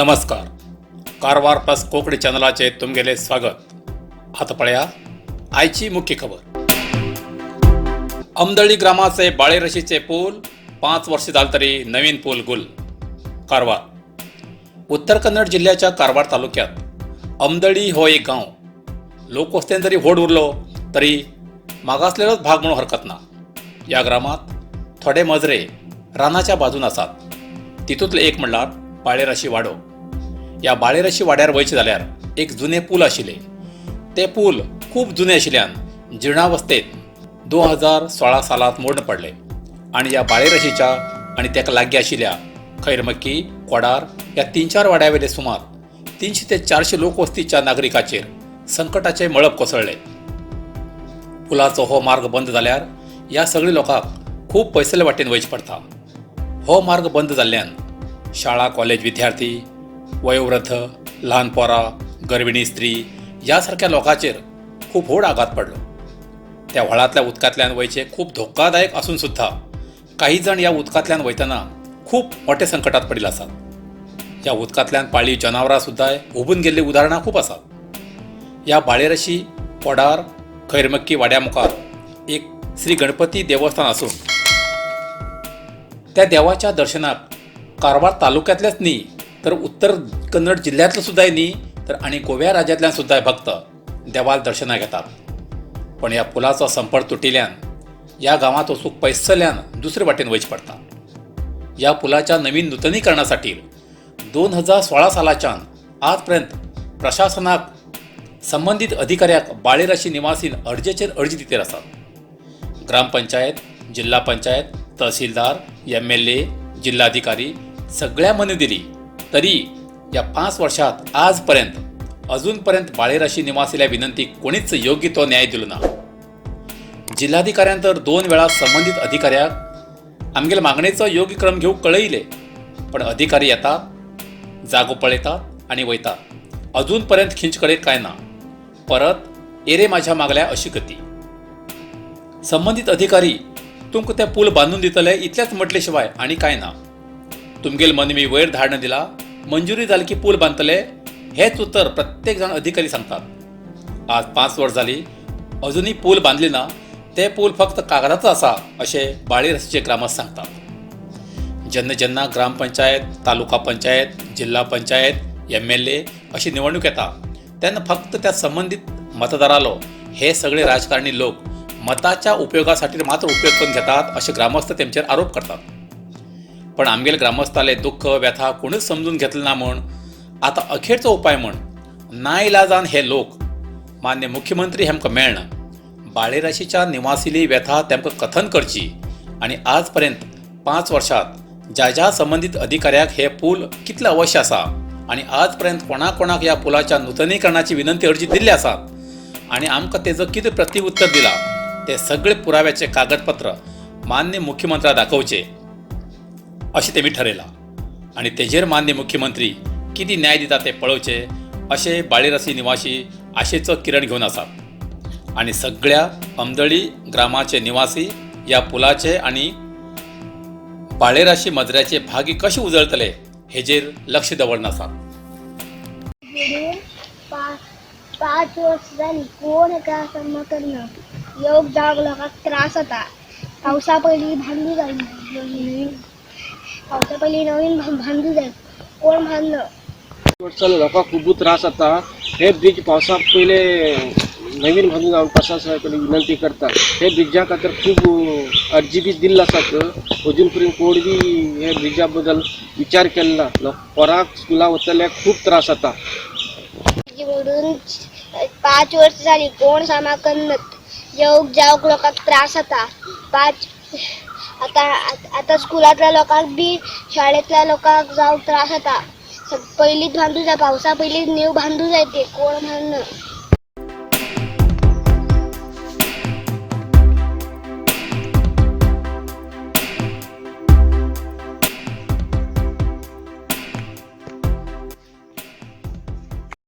नमस्कार. कारवार प्लस कोकणी चॅनलाचे तुमगेले स्वागत. आता पळया आयची मुख्य खबर. अमदळी ग्रामाचे बाळेरशीचे पूल 5 वर्ष झाले तरी नवीन पूल गुल. कारवार. उत्तर कन्नड जिल्ह्याच्या कारवार तालुक्यात अमदळी हो एक गाव. लोकवस्तीन जरी व्हड उरलो तरी मागासलेलोच भाग म्हणून हरकत ना. या ग्रामात थोडे मजरे रानाच्या बाजून आसात. तितूंतले एक म्हणल्यार बाळेरशी वाडो. या बाळेरशी वाड्यार वयचे जाल्यार एक जुने पूल आशिल्ले. ते पूल खूप जुने आशिल्ल्यान जिर्णावस्थेत 2016 सालात मोडून पडले आणि या बाळेरशीच्या आणि तेका लागीं आशिल्ल्या खैरमक्की, कोडार या 3-4 वाड्यावेले सुमार 300 ते 400 लोकवस्तीच्या नागरिकाचेर संकटाचे मळब कोसळले. पुलाचो हो मार्ग बंद जाल्यार या सगळ्या लोकांक खूप पयसले वाटेन वयचे पडटा. हो मार्ग बंद जाल्ल्यान शाळा कॉलेज विद्यार्थी, वयोवृद्ध, ल्हान पोरां, गर्भिणी स्त्री या सारख्या लोकांचेर खूप व्हड आघात पडलो. त्या व्हळांतल्या उदकांतल्यान वयचे खूप धोकादायक आसून सुद्धा काही जण या उदकांतल्यान वयतना खूप मोठे संकटात पडिल्ले आसात. ह्या उदकांतल्यान पाळीव जनावरां सुद्धा हुबून गेल्ली उदाहरणां खूप आसात. या बाळेरशी, कोडार, खैरमक्की वाड्या मुखार एक श्री गणपती देवस्थान आसून त्या देवाच्या दर्शनाक कारवार तालुक्यातलेच न्ही तर उत्तर कन्नड जिल्ह्यातलो सुद्धा न्ही तर आणि गोव्या राज्यांतल्यान सुद्धा भक्त देवाल दर्शनाक येतात. पण या पुलाचो संपर्क तुटिल्ल्यान या गांवांत वचूंक पयसल्यान दुसरे वाटेन वयचे पडटा. या पुलाच्या नवीन नूतनीकरणासाठी 2016 सालाच्यान आजपर्यंत प्रशासनाक संबंधित अधिकाऱ्याक बाळेरशी निवासीन अर्जेचेर अर्जी दितेर आसात. ग्रामपंचायत, जिल्हा पंचायत, तहसीलदार, MLA, जिल्हाधिकारी सगळ्या मनी दिली तरी या 5 वर्षात आजपर्यंत अजूनपर्यंत बाळेरशी निवासील्या विनंतीक कोणीच योग्य तो न्याय दिलो ना. जिल्हाधिकाऱ्यान तर 2 वेळा संबंधित अधिकाऱ्याक आमगेल्या मागणेचो योग्य क्रम घेवंक कळयले, पण अधिकारी येतात, जागो पळयतात आणि वयतात. अजूनपर्यंत खिंच कडेन काय ना. परत एरे माझ्या मागल्या अशी गती. संबंधित अधिकारी तुमकां ते पूल बांदून दितले इतलेच म्हटले शिवाय आणि काय ना. तुमगेल मनवी वयर धाडणं दिला, मंजुरी जाली की पूल बांदतले हेच उत्तर प्रत्येक जण अधिकारी सांगतात. आज 5 वर्ष जाली अजूनही पूल बांदले ना. ते पूल फक्त कागदाचो आसा अशें बाळेरशीचे ग्रामस्थ सांगतात. जेन्ना जेन्ना ग्रामपंचायत, तालुका पंचायत, जिल्हा पंचायत, MLA अशी निवडणूक येता तेन्ना फक्त त्या संबंधित मतदारालो हे सगळे राजकारणी लोक मताच्या उपयोगासाठी मात्र उपयोग करून घेतात असे ग्रामस्थ तेंचेर आरोप करतात. पण आमगेले ग्रामस्थाले दुःख व्यथा कोणीच समजून घेतले ना म्हूण आता अखेरचो उपाय म्हूण नाइलाजान हे लोक मान्य मुख्यमंत्री हेमकां मेळना बाळेरशीच्या निवासिली व्यथा तेमकां कथन करची आणि आजपर्यंत 5 वर्षात ज्या संबंधित अधिकाऱ्याक हे पूल कितले अवश्य आसा आणि आजपर्यंत कोणाक या पुलाच्या नूतनीकरणाची विनंती अर्जी दिल्ली आसात आणि आमकां तेजो कितें प्रत्युत्तर दिला ते सगळे पुराव्याचे कागदपत्र मान्य मुख्यमंत्र्याक दाखोवचे अशें तेमी ठरयलां आणि तेजेर मान्य मुख्यमंत्री किती न्याय दिता ते पळोवचे अशे बाळेरशी निवासी आशेचो किरण घेवन आसात. आणि सगळ्या अमदळी ग्रामाचे निवासी या पुलाचे आणि बाळेरशी मजऱ्याचे भागी कशे उजळतले हेजेर लक्ष दवरनासात. 5 वर्ष जाली कोण एका काम करना. योग जाग लोकांक त्रास जाता. पावसा पयलीं बांदूं जाय नवीन. पावसा पयलीं नवीन बांदूं जाय. कोण बांदना. वर्षाला लोकांक खूब त्रास जाता. हे ब्रिज पावसा पयले नवीन बांदूं जावन प्रशासनाकडे विनंती करता. हे ब्रिजा खातीर खूब अर्जी बी दिल्ली आसात. अजून पर्यंत कोण बी हे ब्रिजा बद्दल विचार केला ना. पोराक स्कुला वतल्याक खूब त्रास जाता. म्हणून 5 वर्ष जाली कोण सामा करनात. येवक जावक लोकांक त्रास जाता. आता स्कुलांतल्या लोकांक बी शाळेंतल्या लोकांक जावक त्रास जाता. पयलींच बांदूं जाय. पावसा पयलीं नीव बांदूं जाय. ते कोण बांदना.